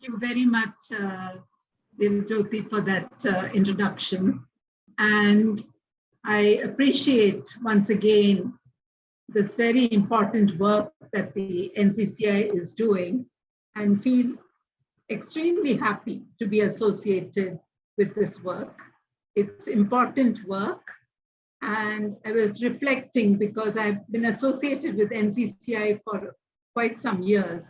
Thank you very much, Devjyoti, for that introduction. And I appreciate once again this very important work that the NCCI is doing and feel extremely happy to be associated with this work. It's important work. And I was reflecting because I've been associated with NCCI for quite some years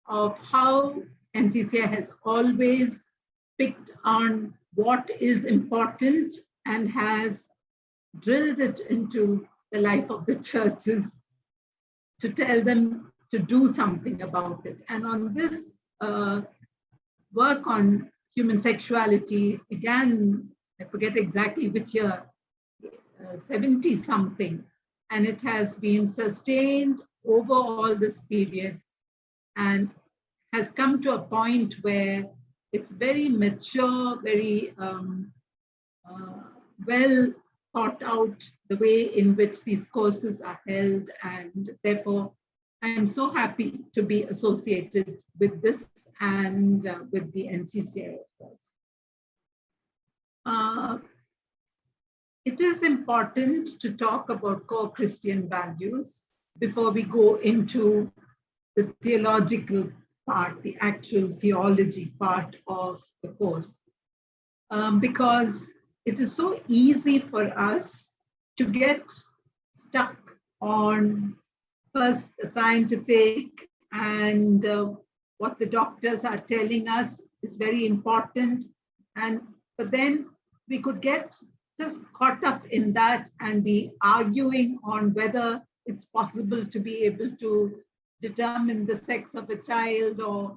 of how NCCI has always picked on what is important and has drilled it into the life of the churches to tell them to do something about it. And on this work on human sexuality, again, I forget exactly which year, 70 something, and it has been sustained over all this period and has come to a point where it's very mature, very well thought out, the way in which these courses are held, and therefore I'm so happy to be associated with this and with the NCCI, of course. It is important to talk about core Christian values before we go into the theological part, the actual theology part of the course, because it is so easy for us to get stuck on first the scientific and what the doctors are telling us is very important, but then we could get just caught up in that and be arguing on whether it's possible to be able to determine the sex of a child, or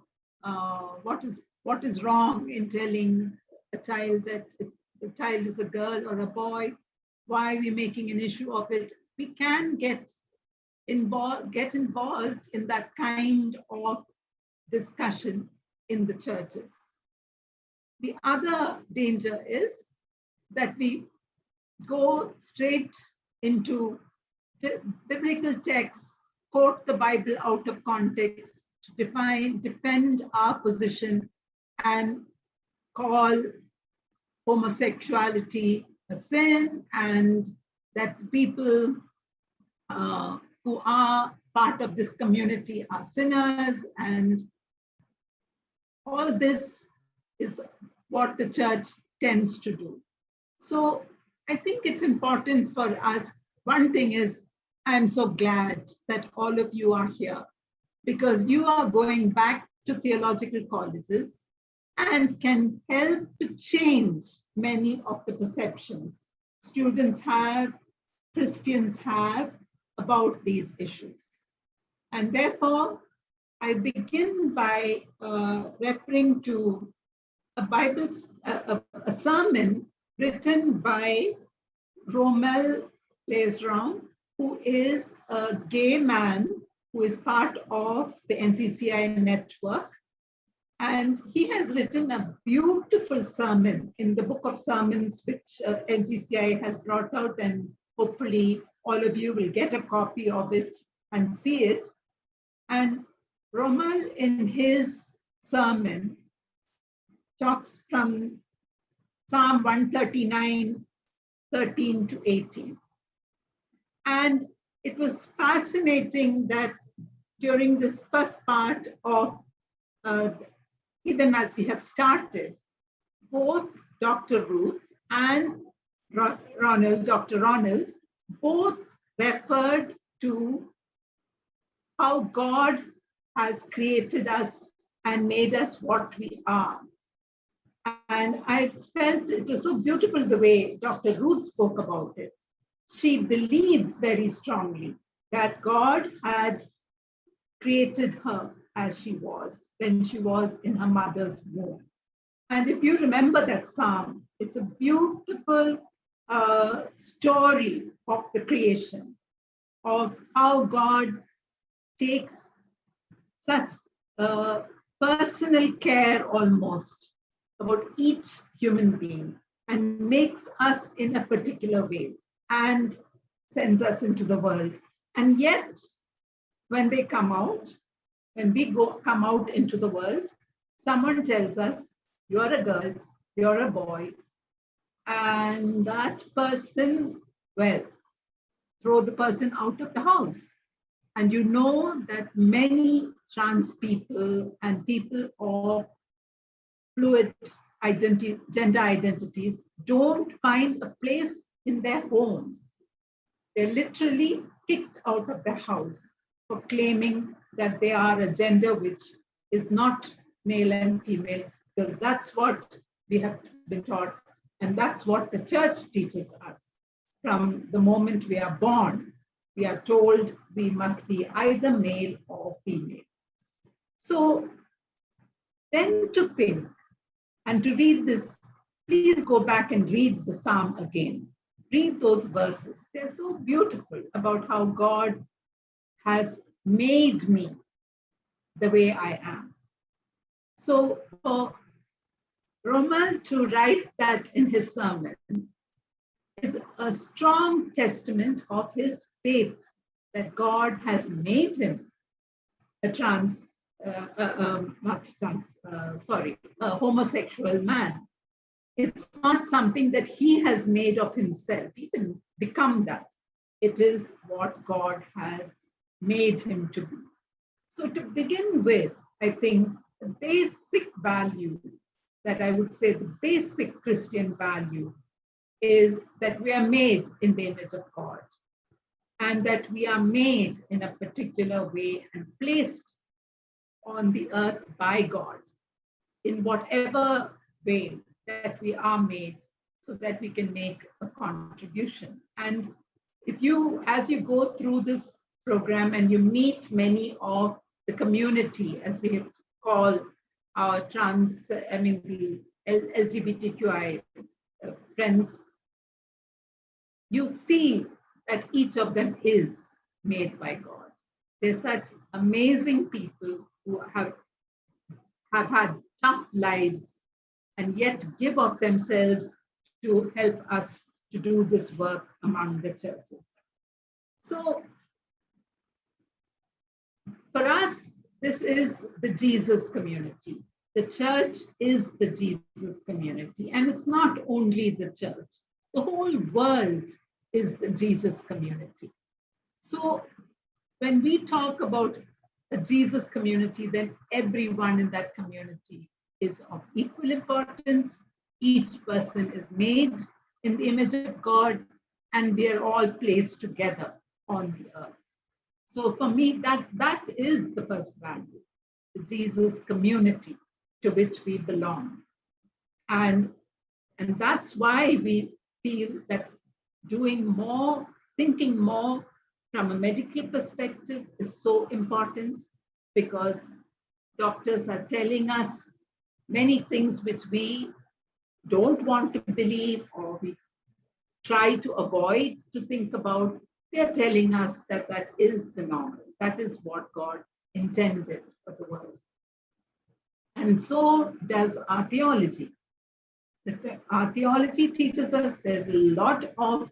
what is wrong in telling a child that the child is a girl or a boy. Why are we making an issue of it? We can get involved in that kind of discussion in the churches. The other danger is that we go straight into the biblical texts, quote the Bible out of context to defend our position, and call homosexuality a sin, and that people who are part of this community are sinners, and all this is what the church tends to do. So I think it's important for us. One thing is, I'm so glad that all of you are here, because you are going back to theological colleges and can help to change many of the perceptions students have, Christians have about these issues. And therefore, I begin by referring to a sermon written by Rommel Lesrom, who is a gay man who is part of the NCCI network. And he has written a beautiful sermon in the book of sermons, which NCCI has brought out, and hopefully all of you will get a copy of it and see it. And Rommel, in his sermon, talks from Psalm 139, 13 to 18. And it was fascinating that during this first part of, even as we have started, both Dr. Ruth and Dr. Ronald, both referred to how God has created us and made us what we are. And I felt it was so beautiful the way Dr. Ruth spoke about it. She believes very strongly that God had created her as she was when she was in her mother's womb. And if you remember that psalm, it's a beautiful story of the creation, of how God takes such personal care almost about each human being and makes us in a particular way and sends us into the world. And yet, when they come out, when we come out into the world, someone tells us, you're a girl, you're a boy, and that person, well, throw the person out of the house. And you know that many trans people and people of fluid gender identities don't find a place in their homes. They're literally kicked out of their house for claiming that they are a gender which is not male and female, because that's what we have been taught, and that's what the church teaches us. From the moment we are born, we are told we must be either male or female. So then to think and to read this, please go back and read the Psalm again. Read those verses. They're so beautiful about how God has made me the way I am. So for Rommel to write that in his sermon is a strong testament of his faith that God has made him a homosexual man. It's not something that he has made of himself. He didn't become that. It is what God has made him to be. So to begin with, I think the basic value that I would say the basic Christian value is that we are made in the image of God, and that we are made in a particular way and placed on the earth by God in whatever way that we are made, so that we can make a contribution. And if you, as you go through this program and you meet many of the community, as we call our the LGBTQI friends, you see that each of them is made by God. They're such amazing people who have had tough lives and yet give of themselves to help us to do this work among the churches. So for us, this is the Jesus community. The church is the Jesus community. And it's not only the church. The whole world is the Jesus community. So when we talk about a Jesus community, then everyone in that community is of equal importance. Each person is made in the image of God, and we are all placed together on the earth. So for me, that is the first value, the Jesus community to which we belong. And that's why we feel that doing more, thinking more from a medical perspective is so important, because doctors are telling us many things which we don't want to believe, or we try to avoid to think about. They're telling us that that is the normal. That is what God intended for the world. And so does our theology. Our theology teaches us there's a lot of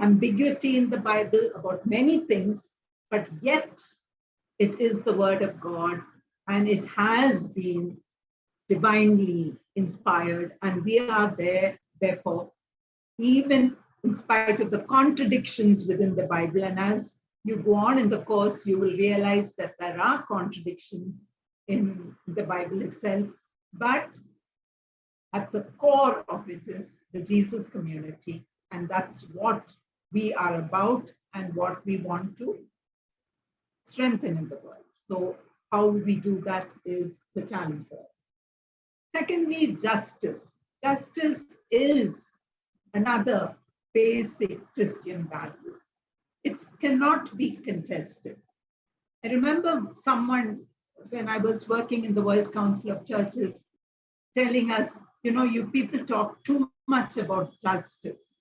ambiguity in the Bible about many things, but yet it is the word of God, and it has been divinely inspired, and we are there, therefore, even in spite of the contradictions within the Bible. And as you go on in the course, you will realize that there are contradictions in the Bible itself, but at the core of it is the Jesus community, and that's what we are about and what we want to strengthen in the world. So how we do that is the challenge for us. Secondly, justice. Justice is another basic Christian value. It cannot be contested. I remember someone, when I was working in the World Council of Churches, telling us, you people talk too much about justice.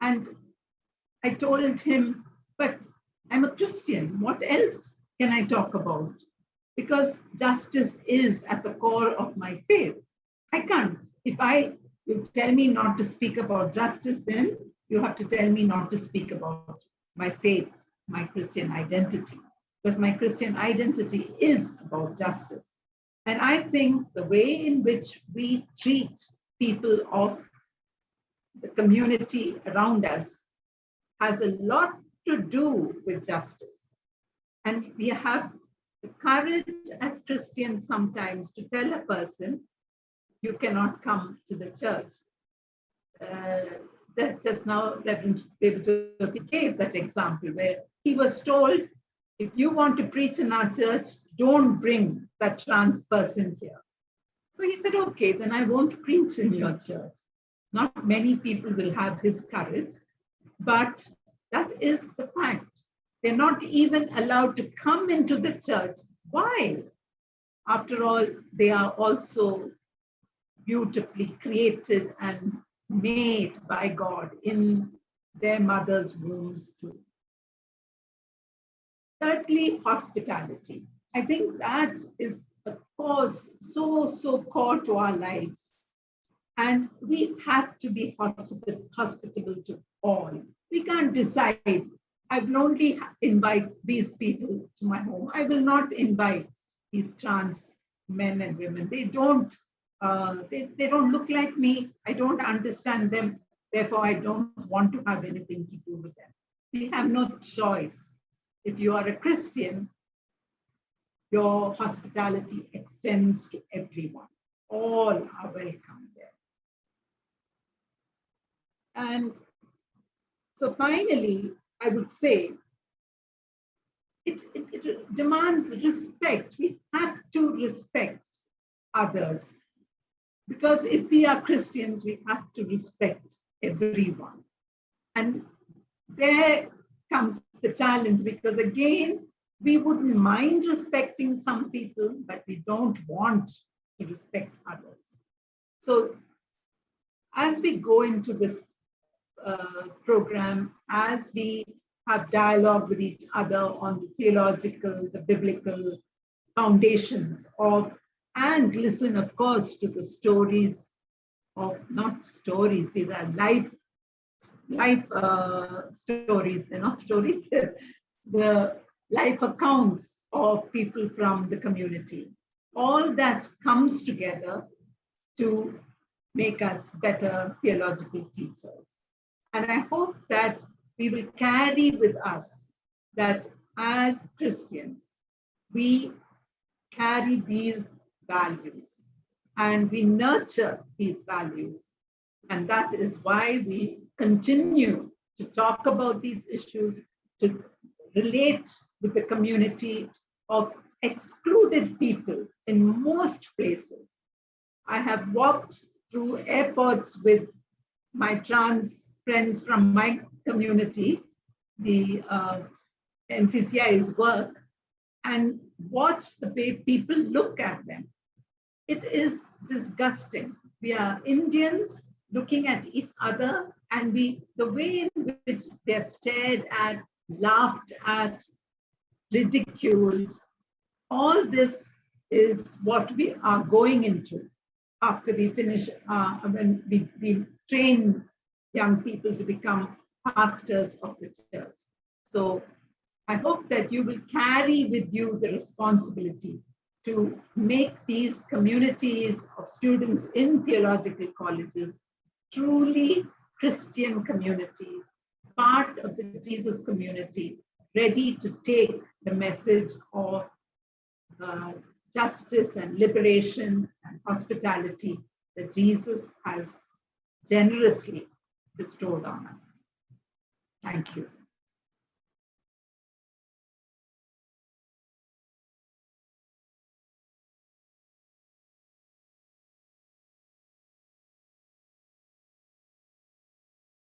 And I told him, but I'm a Christian. What else can I talk about? Because justice is at the core of my faith. I can't. If you tell me not to speak about justice, then you have to tell me not to speak about my faith, my Christian identity. Because my Christian identity is about justice. And I think the way in which we treat people of the community around us has a lot to do with justice. And we have the courage as Christians sometimes to tell a person, you cannot come to the church. That just now Reverend David Jyoti gave that example where he was told, if you want to preach in our church, don't bring that trans person here. So he said, okay, then I won't preach in your church. Not many people will have his courage, but that is the fact. They're not even allowed to come into the church. Why? After all, they are also beautifully created and made by God in their mother's wombs too. Thirdly, hospitality. I think that is a cause so core to our lives. And we have to be hospitable to all. We can't decide, I will only invite these people to my home. I will not invite these trans men and women. They don't look like me. I don't understand them. Therefore, I don't want to have anything to do with them. We have no choice. If you are a Christian, your hospitality extends to everyone. All are welcome there. And so finally, I would say, it demands respect. We have to respect others. Because if we are Christians, we have to respect everyone. And there comes the challenge, because again, we wouldn't mind respecting some people, but we don't want to respect others. So as we go into this program, as we have dialogue with each other on the theological, the biblical foundations of, and listen, of course, to the stories of, not stories, these are life stories, they're not stories, the life accounts of people from the community. All that comes together to make us better theological teachers. And I hope that we will carry with us that as Christians, we carry these values and we nurture these values. And that is why we continue to talk about these issues, to relate with the community of excluded people in most places. I have walked through airports with my trans friends from my community, the NCCI's work, and watched the way people look at them. It is disgusting. We are Indians looking at each other, and the way in which they're stared at, laughed at, ridiculed, all this is what we are going into after we finish, when we train young people to become pastors of the church. So I hope that you will carry with you the responsibility to make these communities of students in theological colleges truly Christian communities, part of the Jesus community, ready to take the message of justice and liberation and hospitality that Jesus has generously bestowed on us. Thank you.